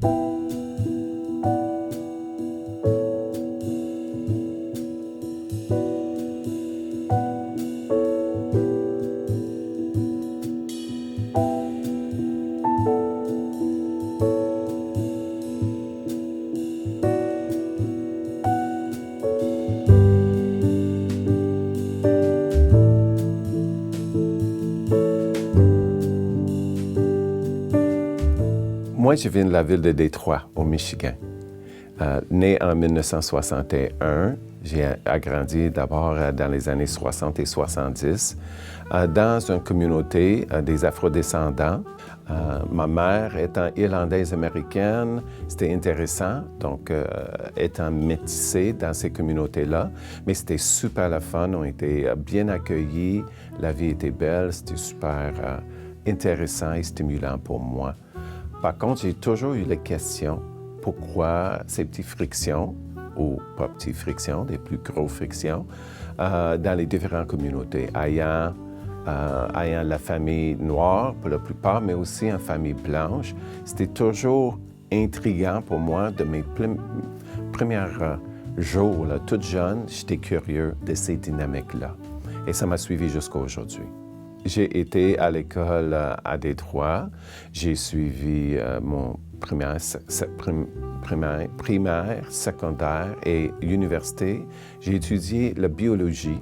Moi, je viens de la ville de Détroit, au Michigan. Né en 1961, j'ai agrandi d'abord dans les années 60 et 70 dans une communauté des Afro-descendants. Ma mère étant irlandaise-américaine, c'était intéressant, donc étant métissée dans ces communautés-là, mais c'était super le fun, on était bien accueillis, la vie était belle, c'était super intéressant et stimulant pour moi. Par contre, j'ai toujours eu la question, pourquoi ces petites frictions, ou pas petites frictions, des plus grosses frictions, dans les différentes communautés, ayant la famille noire pour la plupart, mais aussi en famille blanche. C'était toujours intriguant pour moi de mes premiers jours, là, toute jeune, j'étais curieux de ces dynamiques-là. Et ça m'a suivi jusqu'à aujourd'hui. J'ai été à l'école à Détroit. J'ai suivi mon primaire, secondaire et université. J'ai étudié la biologie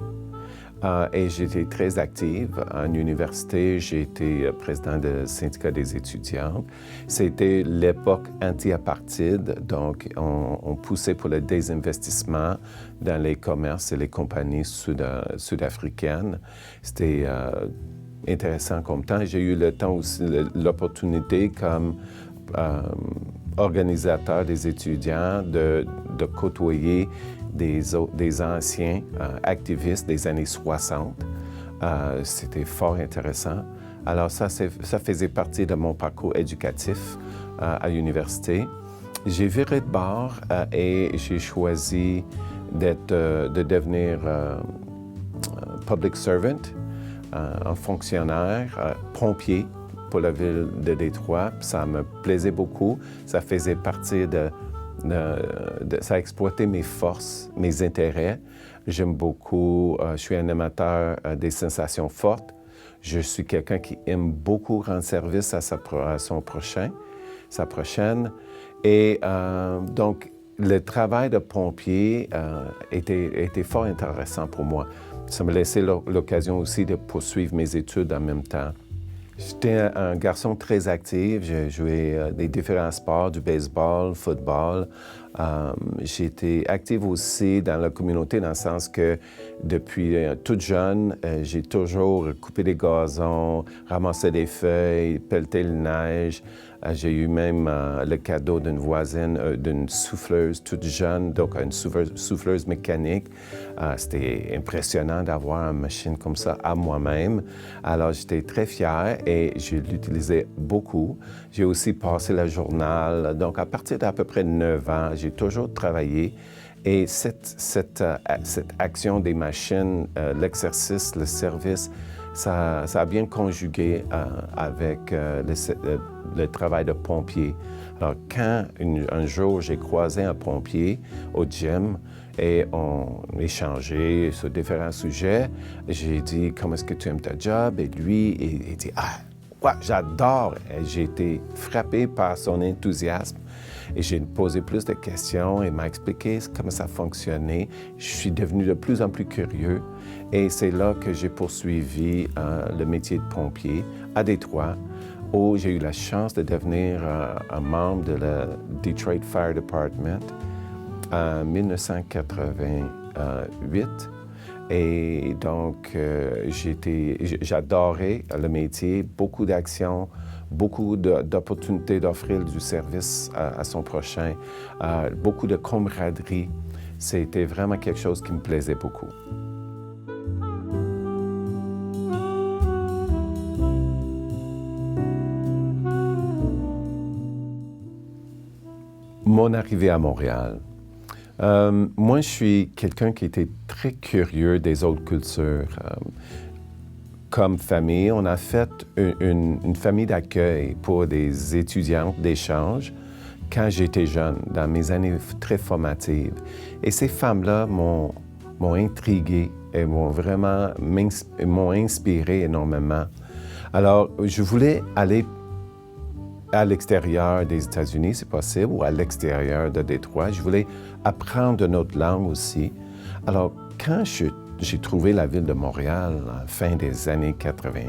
et j'étais très active. En université, j'ai été président du syndicat des étudiants. C'était l'époque anti-apartheid, donc on poussait pour le désinvestissement dans les commerces et les compagnies sud-africaines. C'était intéressant comme temps. J'ai eu le temps aussi, l'opportunité comme organisateur des étudiants de côtoyer des anciens activistes des années 60. C'était fort intéressant. Alors ça faisait partie de mon parcours éducatif à l'université. J'ai viré de bord et j'ai choisi de devenir public servant, un fonctionnaire, pompier pour la ville de Détroit. Ça me plaisait beaucoup. Ça faisait partie ça exploitait mes forces, mes intérêts. J'aime beaucoup, je suis un amateur des sensations fortes. Je suis quelqu'un qui aime beaucoup rendre service à sa prochaine. Et donc, le travail de pompier était fort intéressant pour moi. Ça me laissait l'occasion aussi de poursuivre mes études en même temps. J'étais un garçon très actif. J'ai joué des différents sports, du baseball, football. J'étais active aussi dans la communauté dans le sens que depuis toute jeune, j'ai toujours coupé des gazons, ramassé des feuilles, pelleté la neige. J'ai eu même le cadeau d'une voisine, d'une souffleuse toute jeune, donc une souffleuse mécanique. C'était impressionnant d'avoir une machine comme ça à moi-même. Alors, j'étais très fier et je l'utilisais beaucoup. J'ai aussi passé le journal. Donc, à partir d'à peu près 9 ans, j'ai toujours travaillé. Et cette action des machines, l'exercice, le service, ça a bien conjugué avec le travail de pompier. Alors, quand un jour j'ai croisé un pompier au gym et on échangeait sur différents sujets, j'ai dit « Comment est-ce que tu aimes ta job? » Et lui, il dit « Ah, ouais, j'adore! » J'ai été frappé par son enthousiasme. Et j'ai posé plus de questions et m'a expliqué comment ça fonctionnait. Je suis devenu de plus en plus curieux et c'est là que j'ai poursuivi le métier de pompier à Détroit, où j'ai eu la chance de devenir un membre de la Detroit Fire Department en 1988. Et donc, j'adorais le métier, beaucoup d'actions, beaucoup d'opportunités d'offrir du service à son prochain, beaucoup de camaraderie. C'était vraiment quelque chose qui me plaisait beaucoup. Mon arrivée à Montréal. Moi, je suis quelqu'un qui était très curieux des autres cultures. Comme famille, on a fait une famille d'accueil pour des étudiantes d'échange quand j'étais jeune, dans mes années très formatives. Et ces femmes-là m'ont intrigué et m'ont inspiré énormément. Alors, je voulais aller à l'extérieur des États-Unis, c'est possible, ou à l'extérieur de Détroit. Je voulais apprendre une autre langue aussi. Alors, quand j'ai trouvé la ville de Montréal, à la fin des années 80,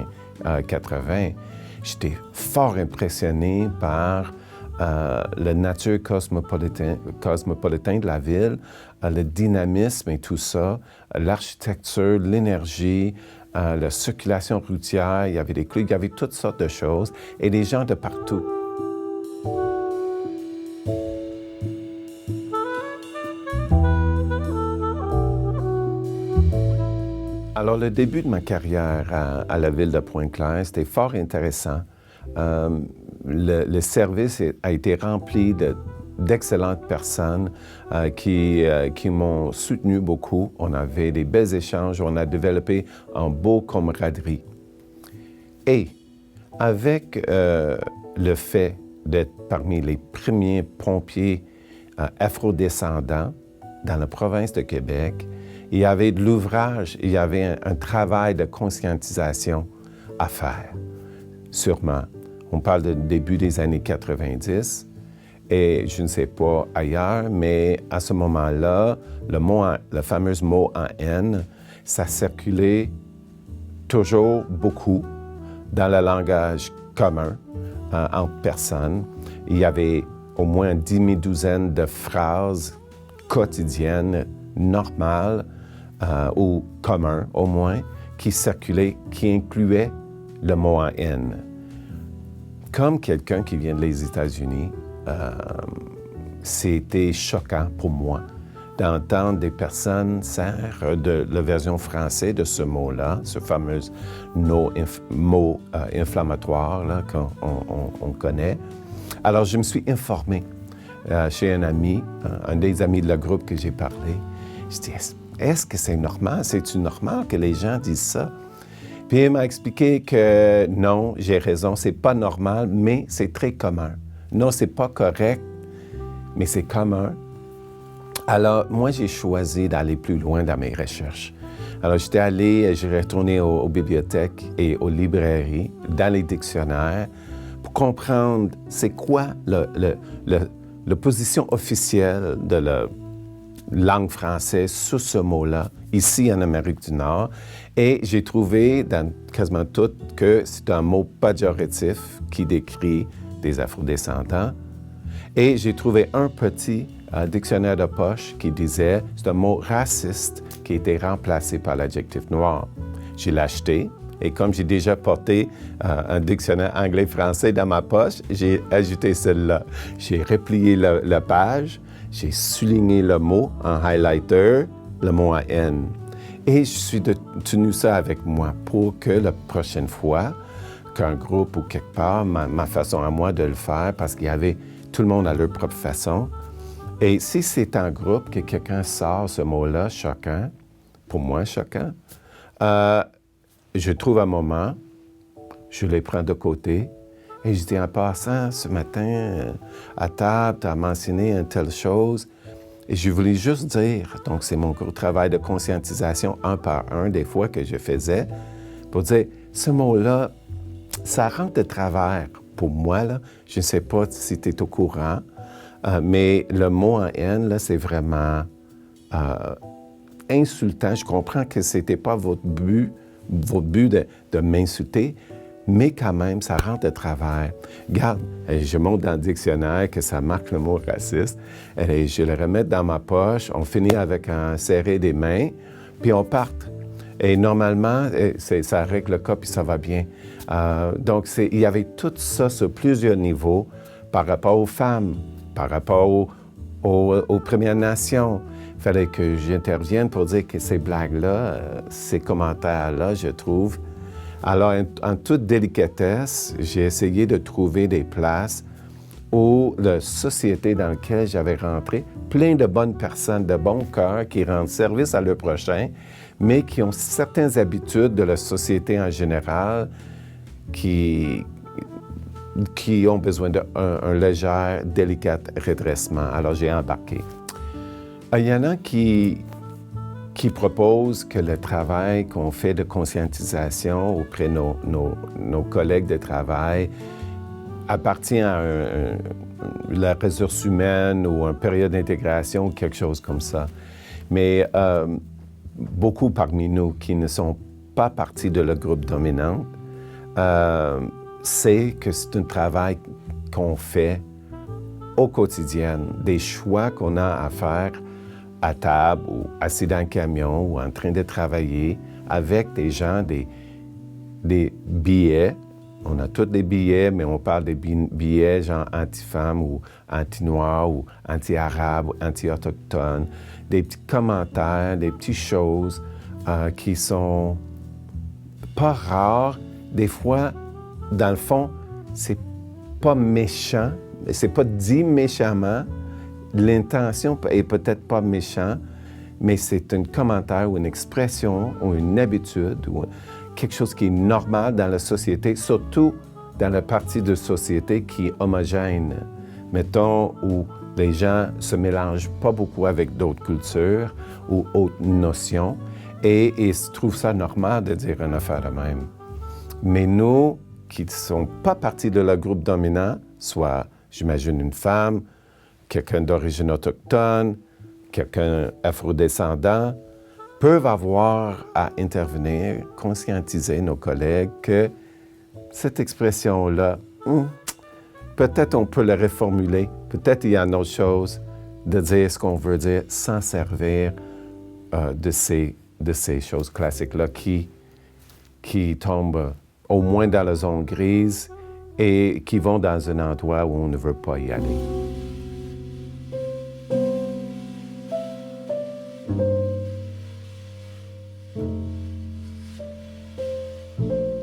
j'étais fort impressionné par la nature cosmopolitaine de la ville, le dynamisme et tout ça, l'architecture, l'énergie, la circulation routière, il y avait des clubs, il y avait toutes sortes de choses et des gens de partout. Alors, le début de ma carrière à la ville de Pointe-Claire, c'était fort intéressant. Le service a été rempli d'excellentes personnes qui m'ont soutenu beaucoup. On avait des bels échanges, on a développé une beau camaraderie. Et avec le fait d'être parmi les premiers pompiers afrodescendants dans la province de Québec, il y avait de l'ouvrage, il y avait un travail de conscientisation à faire, sûrement. On parle du début des années 90 et je ne sais pas ailleurs, mais à ce moment-là, le fameux mot en haine, ça circulait toujours beaucoup dans le langage commun entre personnes. Il y avait au moins une demi-douzaine de phrases quotidiennes, normales ou communs au moins, qui circulaient, qui incluaient le mot en haine. Comme quelqu'un qui vient des États-Unis, c'était choquant pour moi d'entendre des personnes faire de la version française de ce mot-là, ce fameux mot inflammatoire là, qu'on connaît. Alors, je me suis informé chez un ami, un des amis de le groupe que j'ai parlé. Je dis, est-ce que c'est normal? C'est-tu normal que les gens disent ça? Puis il m'a expliqué que non, j'ai raison, c'est pas normal, mais c'est très commun. Non, c'est pas correct, mais c'est commun. Alors, moi, j'ai choisi d'aller plus loin dans mes recherches. Alors, j'ai retourné aux bibliothèques et aux librairies, dans les dictionnaires, pour comprendre c'est quoi la position officielle de la langue française sur ce mot-là, ici en Amérique du Nord. Et j'ai trouvé dans quasiment tout que c'est un mot péjoratif qui décrit des afrodescendants. Et j'ai trouvé un petit dictionnaire de poche qui disait c'est un mot raciste qui a été remplacé par l'adjectif noir. Je l'ai acheté et comme j'ai déjà porté un dictionnaire anglais-français dans ma poche, j'ai ajouté celui-là. J'ai replié la page, j'ai souligné le mot en highlighter, le mot en N. Et je suis tenu ça avec moi pour que la prochaine fois qu'un groupe ou quelque part, ma façon à moi de le faire, parce qu'il y avait tout le monde à leur propre façon. Et si c'est en groupe que quelqu'un sort ce mot-là, choquant, pour moi choquant, je trouve un moment, je les prends de côté et je dis en passant, ce matin, à table, tu as mentionné une telle chose. Et je voulais juste dire, donc c'est mon gros travail de conscientisation un par un des fois que je faisais, pour dire, ce mot-là, ça rentre de travers pour moi, là. Je ne sais pas si tu es au courant, mais le mot en haine, là, c'est vraiment insultant. Je comprends que ce n'était pas votre but de m'insulter, mais quand même, ça rentre de travers. Regarde, je montre dans le dictionnaire que ça marque le mot raciste. Et je le remets dans ma poche, on finit avec un serré des mains, puis on part. Et normalement, ça règle le cas, puis ça va bien. Donc, il y avait tout ça sur plusieurs niveaux par rapport aux femmes, par rapport aux Premières Nations. Il fallait que j'intervienne pour dire que ces blagues-là, ces commentaires-là, je trouve. Alors, en toute délicatesse, j'ai essayé de trouver des places où la société dans laquelle j'avais rentré, plein de bonnes personnes, de bons cœurs qui rendent service à leur prochain, mais qui ont certaines habitudes de la société en général qui ont besoin d'un léger, délicat redressement. Alors, j'ai embarqué. Il y en a qui proposent que le travail qu'on fait de conscientisation auprès de nos collègues de travail appartient à la ressource humaine ou une période d'intégration ou quelque chose comme ça. Mais beaucoup parmi nous qui ne sont pas partie de le groupe dominant sait que c'est un travail qu'on fait au quotidien, des choix qu'on a à faire à table ou assis dans un camion ou en train de travailler avec des gens, des billets. On a tous des billets, mais on parle des billets genre anti-femmes ou anti-noirs ou anti-arabes ou anti-autochtones. Des petits commentaires, des petites choses qui sont pas rares. Des fois, dans le fond, c'est pas méchant, c'est pas dit méchamment. L'intention est peut-être pas méchante, mais c'est un commentaire ou une expression ou une habitude ou quelque chose qui est normal dans la société, surtout dans la partie de société qui est homogène. Mettons, où les gens se mélangent pas beaucoup avec d'autres cultures ou autres notions et ils trouvent ça normal de dire une affaire de même. Mais nous, qui ne sont pas partie de le groupe dominant, soit, j'imagine, une femme, quelqu'un d'origine autochtone, quelqu'un afrodescendant, peuvent avoir à intervenir, conscientiser nos collègues que cette expression-là, peut-être on peut la reformuler, peut-être il y a une autre chose de dire ce qu'on veut dire sans servir de ces choses classiques-là qui tombent au moins dans la zone grise et qui vont dans un endroit où on ne veut pas y aller.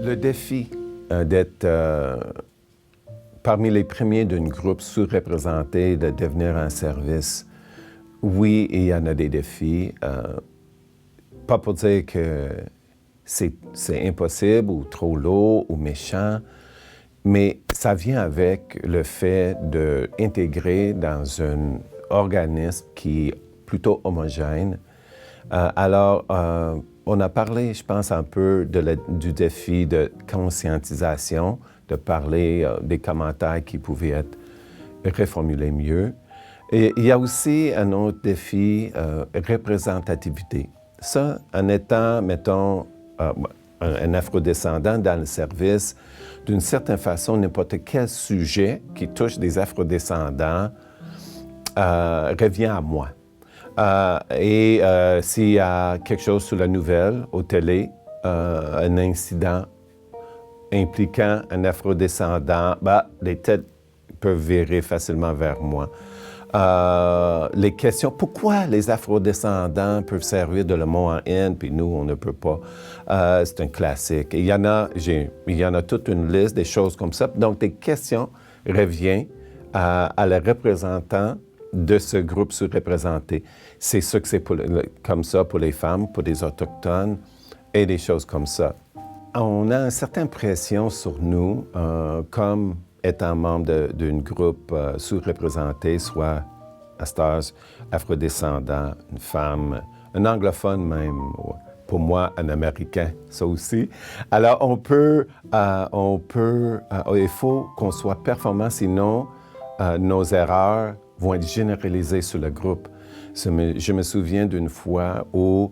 Le défi d'être parmi les premiers d'un groupe sous-représenté, de devenir un service, oui, il y en a des défis. Pas pour dire que c'est impossible ou trop lourd ou méchant, mais ça vient avec le fait d'intégrer dans un organisme qui est plutôt homogène. Alors, on a parlé, je pense, un peu du défi de conscientisation, de parler des commentaires qui pouvaient être reformulés mieux. Et il y a aussi un autre défi, représentativité. Ça, en étant, mettons, un afrodescendant dans le service, d'une certaine façon, n'importe quel sujet qui touche des afrodescendants revient à moi. S'il y a quelque chose sur la nouvelle, aux télé, un incident impliquant un afrodescendant, les têtes peuvent virer facilement vers moi. Les questions, pourquoi les afrodescendants peuvent servir de le mot en haine, puis nous, on ne peut pas. C'est un classique. Il y en a toute une liste des choses comme ça. Donc, des questions reviennent à la représentant de ce groupe sous-représenté. C'est sûr que c'est comme ça pour les femmes, pour les Autochtones et des choses comme ça. On a une certaine pression sur nous, comme étant membre d'un groupe sous-représenté, soit à stars afrodescendant, une femme, un anglophone même, pour moi, un Américain, ça aussi. Alors, il faut qu'on soit performant, sinon nos erreurs vont être généralisées sur le groupe. Je me souviens d'une fois où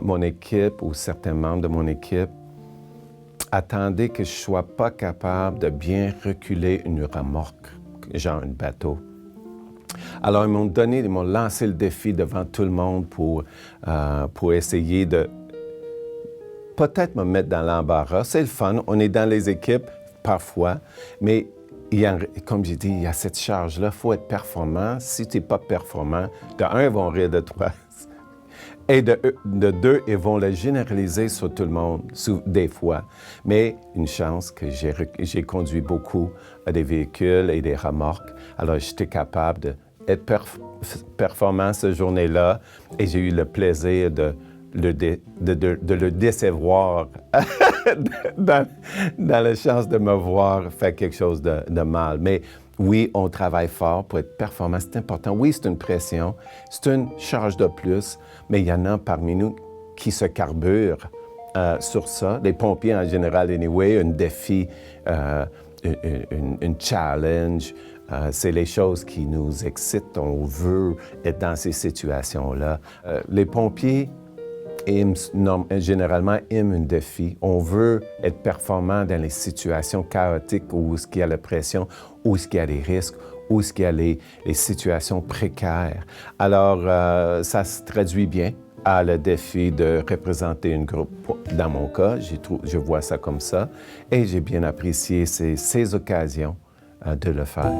mon équipe, ou certains membres de mon équipe, attendaient que je ne sois pas capable de bien reculer une remorque, genre un bateau. Alors, ils m'ont lancé le défi devant tout le monde pour essayer de peut-être me mettre dans l'embarras. C'est le fun, on est dans les équipes parfois, mais comme j'ai dit, il y a cette charge-là, il faut être performant. Si tu n'es pas performant, de un, ils vont rire de toi. Et de deux, ils vont le généraliser sur tout le monde, des fois. Mais une chance que j'ai conduit beaucoup des véhicules et des remorques. Alors, j'étais capable d'être performant cette journée-là et j'ai eu le plaisir de le décevoir. dans, dans la chance de me voir faire quelque chose de mal. Mais oui, on travaille fort pour être performant, c'est important. Oui, c'est une pression, c'est une charge de plus, mais il y en a parmi nous qui se carburent sur ça. Les pompiers, en général, anyway, un défi, une challenge, c'est les choses qui nous excitent. On veut être dans ces situations-là. Les pompiers généralement aiment un défi. On veut être performant dans les situations chaotiques où il y a la pression, où il y a des risques, où il y a les situations précaires. Alors, ça se traduit bien à le défi de représenter un groupe. Dans mon cas, je vois ça comme ça et j'ai bien apprécié ces occasions de le faire.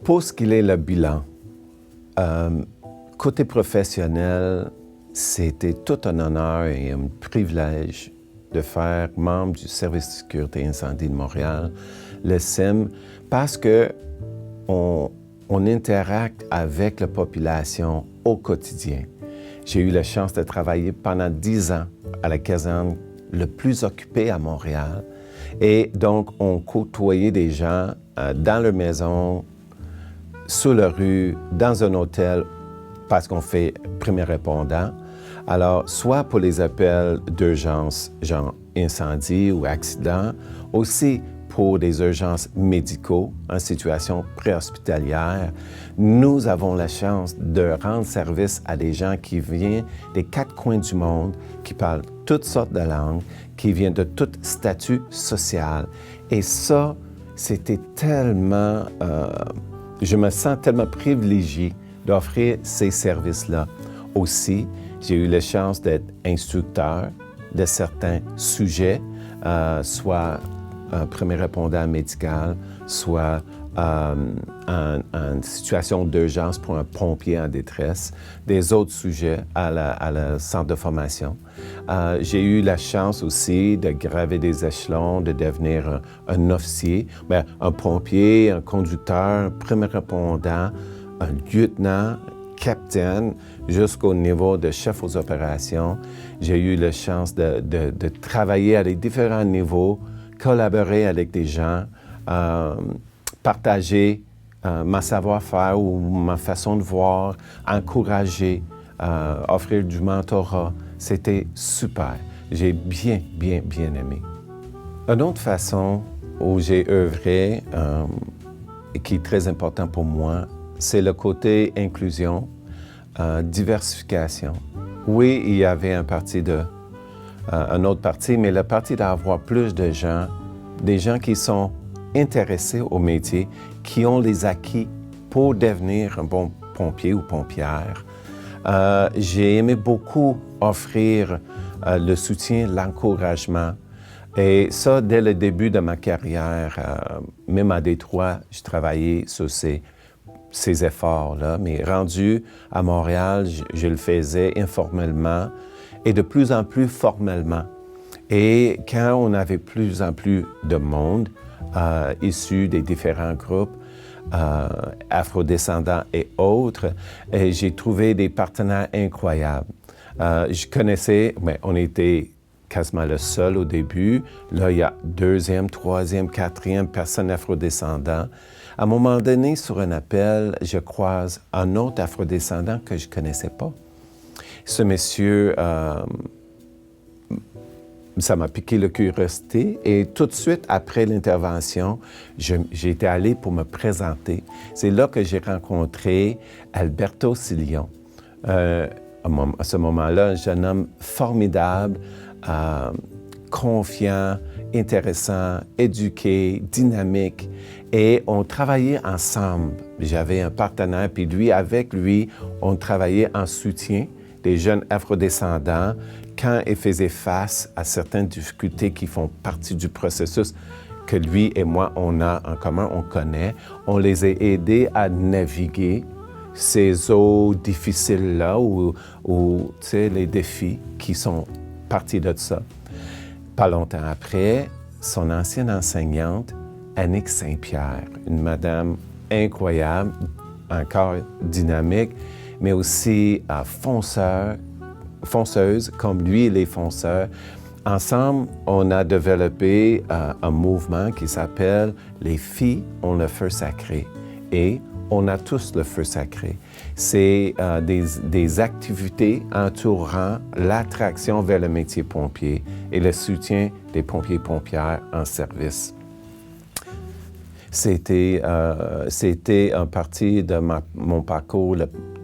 Pour ce qu'il est le bilan, côté professionnel, c'était tout un honneur et un privilège de faire membre du Service de sécurité incendie de Montréal, le CIM, parce qu'on interacte avec la population au quotidien. J'ai eu la chance de travailler pendant 10 ans à la caserne le plus occupée à Montréal. Et donc, on côtoyait des gens dans leur maison, sur la rue, dans un hôtel, parce qu'on fait premier répondant. Alors, soit pour les appels d'urgence, genre incendie ou accident, aussi pour des urgences médicaux en situation préhospitalière, nous avons la chance de rendre service à des gens qui viennent des 4 coins du monde, qui parlent toutes sortes de langues, qui viennent de tout statut social. Et ça, c'était tellement... je me sens tellement privilégié d'offrir ces services-là. Aussi, j'ai eu la chance d'être instructeur de certains sujets, soit un premier répondant médical, soit en situation d'urgence pour un pompier en détresse, des autres sujets à la centre de formation. J'ai eu la chance aussi de graver des échelons, de devenir un officier, bien, un pompier, un conducteur, un premier répondant, un lieutenant, capitaine, jusqu'au niveau de chef aux opérations. J'ai eu la chance de travailler à des différents niveaux, collaborer avec des gens, partager ma savoir-faire ou ma façon de voir, encourager, offrir du mentorat. C'était super. J'ai bien aimé. Une autre façon où j'ai œuvré, et qui est très important pour moi, c'est le côté inclusion, diversification. Oui, il y avait un autre parti, mais le parti d'avoir plus de gens, des gens qui sont intéressés au métier, qui ont les acquis pour devenir un bon pompier ou pompière. J'ai aimé beaucoup offrir le soutien, l'encouragement. Et ça, dès le début de ma carrière, même à Détroit, je travaillais sur ces efforts-là. Mais rendu à Montréal, je le faisais informellement et de plus en plus formellement. Et quand on avait plus en plus de monde issus des différents groupes, afrodescendants et autres, et j'ai trouvé des partenaires incroyables. Je connaissais, mais on était quasiment le seul au début. Là, il y a 2e, 3e, 4e personnes afrodescendantes. À un moment donné, sur un appel, je croise un autre afrodescendant que je ne connaissais pas. Ce monsieur, ça m'a piqué la curiosité et tout de suite après l'intervention, j'ai été allé pour me présenter. C'est là que j'ai rencontré Alberto Sillon. À ce moment-là, un jeune homme formidable, confiant, intéressant, éduqué, dynamique. Et on travaillait ensemble. J'avais un partenaire, puis avec lui, on travaillait en soutien des jeunes afrodescendants quand ils faisaient face à certaines difficultés qui font partie du processus que lui et moi, on a en commun, on connaît. On les a aidés à naviguer ces eaux difficiles-là ou tu sais, les défis qui sont partis de ça. Pas longtemps après, son ancienne enseignante, Annick Saint-Pierre, une madame incroyable, un corps dynamique, mais aussi fonceuse, comme lui et les fonceurs. Ensemble, on a développé un mouvement qui s'appelle « Les filles ont le feu sacré » et on a tous le feu sacré. C'est des activités entourant l'attraction vers le métier pompier et le soutien des pompiers-pompières en service. C'était un parti de mon parcours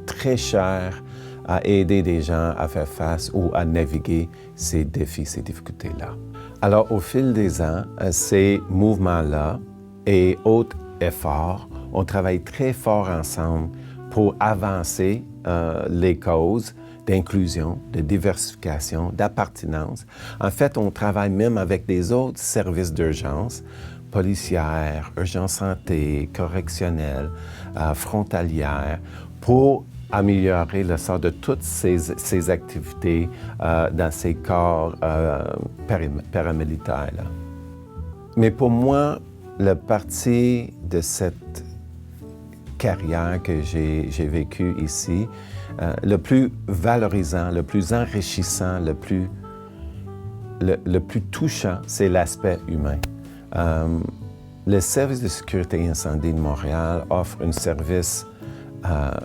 très cher à aider des gens à faire face ou à naviguer ces défis, ces difficultés-là. Alors, au fil des ans, ces mouvements-là et autres efforts, on travaille très fort ensemble pour avancer les causes d'inclusion, de diversification, d'appartenance. En fait, on travaille même avec des autres services d'urgence, policières, urgence santé, correctionnelle, frontalière, pour améliorer le sort de toutes ces activités dans ces corps paramilitaires. Mais pour moi, le parti de cette carrière que j'ai vécue ici, le plus valorisant, le plus enrichissant, le plus touchant, c'est l'aspect humain. Le service de sécurité incendie de Montréal offre un service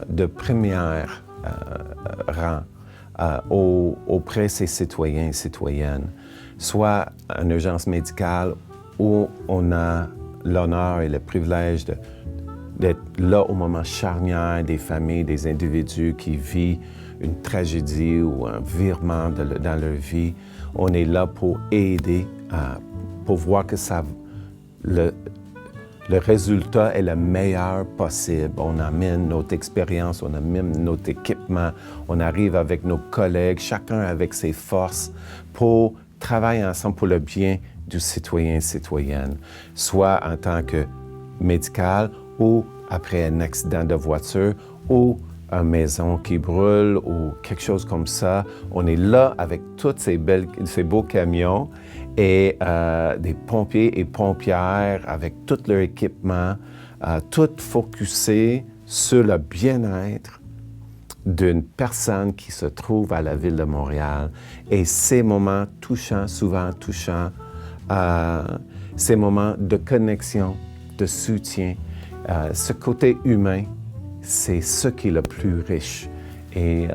de premier rang auprès de ses citoyens et citoyennes, soit en urgence médicale où on a l'honneur et le privilège d'être là au moment charnière des familles, des individus qui vivent une tragédie ou un virement dans leur vie. On est là pour aider, pour voir que le résultat est le meilleur possible. On amène notre expérience, on amène notre équipement, on arrive avec nos collègues, chacun avec ses forces pour travailler ensemble pour le bien du citoyen et citoyenne, soit en tant que médical ou après un accident de voiture ou une maison qui brûle ou quelque chose comme ça. On est là avec tous ces beaux camions et des pompiers et pompières avec tout leur équipement, tout focusé sur le bien-être d'une personne qui se trouve à la ville de Montréal. Et ces moments touchants, souvent touchants, ces moments de connexion, de soutien, ce côté humain, c'est ce qui est le plus riche. Et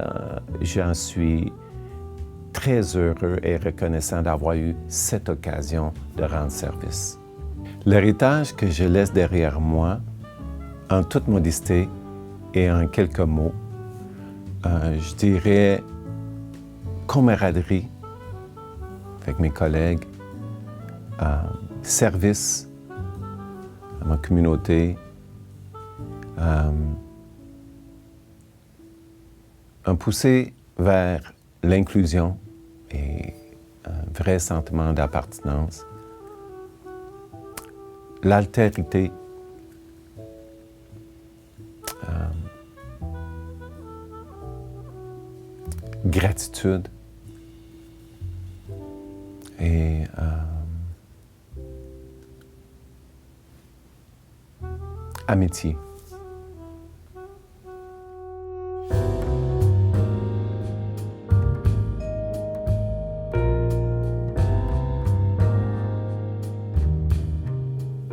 j'en suis très heureux et reconnaissant d'avoir eu cette occasion de rendre service. L'héritage que je laisse derrière moi, en toute modestie et en quelques mots, je dirais camaraderie avec mes collègues, service à ma communauté, un poussé vers l'inclusion et un vrai sentiment d'appartenance, l'altérité, gratitude et amitié.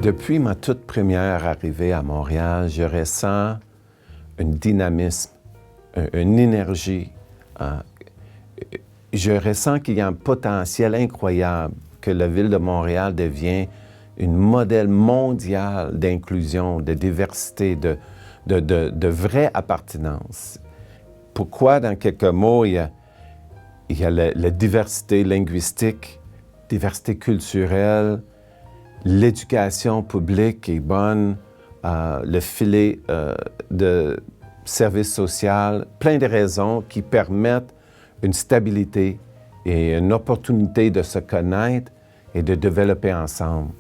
Depuis ma toute première arrivée à Montréal, je ressens un dynamisme, une énergie. Je ressens qu'il y a un potentiel incroyable, que la ville de Montréal devient un modèle mondial d'inclusion, de diversité, de vraie appartenance. Pourquoi, dans quelques mots, il y a la diversité linguistique, diversité culturelle, l'éducation publique est bonne, le filet de service social, plein de raisons qui permettent une stabilité et une opportunité de se connaître et de développer ensemble.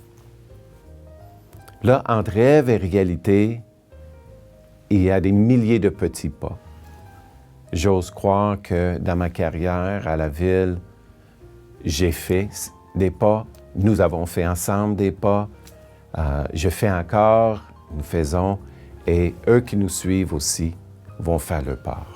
Là, entre rêve et réalité, il y a des milliers de petits pas. J'ose croire que dans ma carrière à la ville, j'ai fait des pas. Nous avons fait ensemble des pas. Je fais encore, nous faisons, et eux qui nous suivent aussi vont faire leur part.